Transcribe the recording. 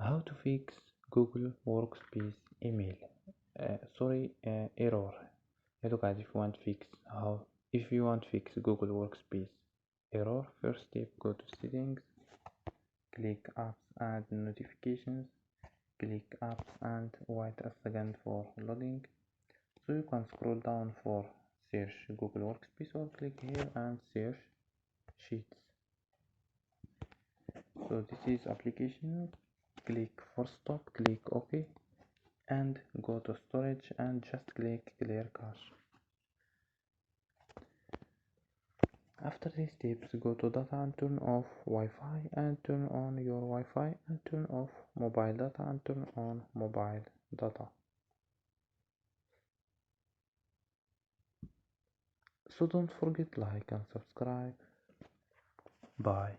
How to fix Google Workspace email error. يا دوب guys, if you want to fix Google Workspace error, first step, go to settings, click apps and notifications, click apps and wait a second for loading. So you can scroll down for search Google Workspace or click here and search sheets. So this is application, click for stop, click OK and go to storage and just click clear cache. After these steps, go to data and turn off Wi-Fi and turn on your Wi-Fi and turn off mobile data and turn on mobile data. So don't forget like and subscribe. Bye.